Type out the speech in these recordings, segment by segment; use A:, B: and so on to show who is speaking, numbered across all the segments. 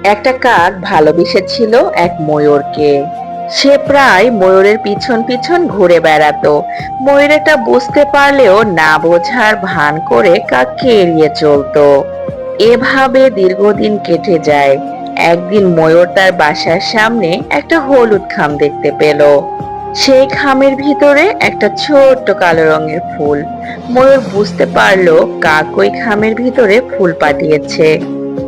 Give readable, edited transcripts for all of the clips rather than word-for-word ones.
A: একটা কাক ভালোবেসেছিল এক ময়ূরকে। সে প্রায় ময়ূরের পিছন পিছন ঘুরে বেড়াতো। ময়ূর এটা বুঝতে পারলেও না বোঝার ভান করে কাককে এড়িয়ে চলতো। এভাবে দীর্ঘদিন কেটে যায়। একদিন ময়ূর তার বাসার সামনে একটা হলুদ খাম দেখতে পেল। সেই খামের ভিতরে একটা ছোট্ট কালো রঙের ফুল। ময়ূর বুঝতে পারলো কাক ওই খামের ভিতরে ফুল পাঠিয়েছে।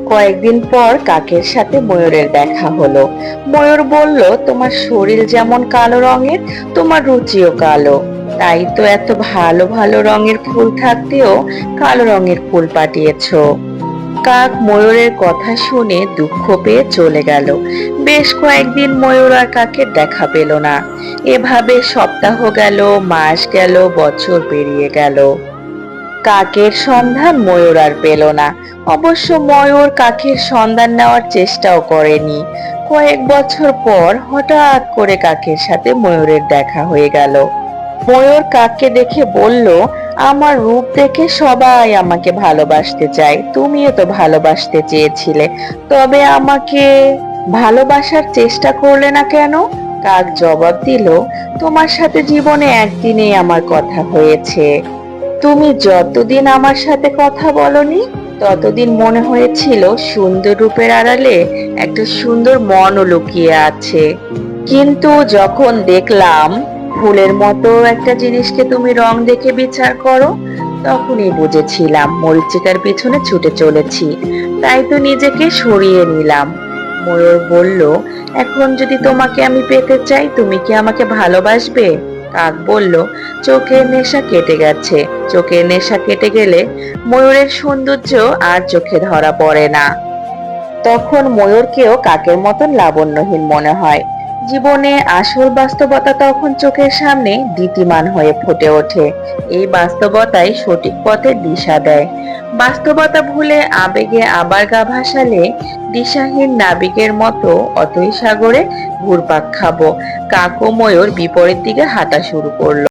A: কয়েকদিন পর কাকের সাথে ময়ূরের দেখা হলো। ময়ূর বলল, তোমার শরীর যেমন কালো রঙের, তোমার রুচিও কালো। তাই তো এত ভালো ভালো রঙের ফুল থাকতেও কালো রঙের ফুল পাঠিয়েছো। কাক ময়ূরের কথা শুনে দুঃখ পেয়ে চলে গেল। বেশ কয়েকদিন ময়ূর আর কাকের দেখা পেল না। এভাবে সপ্তাহ গেল, মাস গেল, বছর পেরিয়ে গেল। কাকের সন্ধান ময়ূর আর পেল না। অবশ্য ময়ূর কাকের সন্ধান নেওয়ার চেষ্টাও করেনি। কয়েক বছর পর হঠাৎ করে কাকের সাথে ময়ূরের দেখা হয়ে গেল। ময়ূর কাককে দেখে বলল, আমার রূপ দেখে সবাই আমাকে ভালোবাসতে চায়, তুমিও তো ভালোবাসতে চেয়েছিলে, তবে আমাকে ভালোবাসার চেষ্টা করলে না কেন? কাক জবাব দিল, তোমার সাথে জীবনে একদিনেই আমার কথা হয়েছে। তুমি যতদিন আমার সাথে কথা বলনি, ততদিন মনে হয়েছিল সুন্দর রূপের আড়ালে একটা সুন্দর মনও লুকিয়ে আছে। কিন্তু যখন দেখলাম ফুলের মতো একটা জিনিসকে তুমি রং দেখে বিচার করো, তখনই বুঝেছিলাম মরীচিকার পিছনে ছুটে চলেছি। তাই তো নিজেকে সরিয়ে নিলাম। ময়ূর বলল, এখন যদি তোমাকে আমি পেতে চাই, তুমি কি আমাকে ভালোবাসবে? কাক বলল, চোখের নেশা কেটে গেছে। চোখের নেশা কেটে গেলে ময়ূরের সৌন্দর্য আর চোখে ধরা পড়ে না। তখন ময়ূরকেও কাকের মতন লাবণ্যহীন মনে হয়। জীবনে আসল বাস্তবতা তখন চোখের সামনে দ্যুতিমান হয়ে ফুটে ওঠে। এই বাস্তবতাই সঠিক পথের দিশা দেয়। বাস্তবতা ভুলে আবেগে আবার গা ভাসালে দিশাহীন নাবিকের মতো অতই সাগরে ঘুরপাক খাবো। কাক ও ময়ূর বিপরীত দিকে হাঁটা শুরু করলো।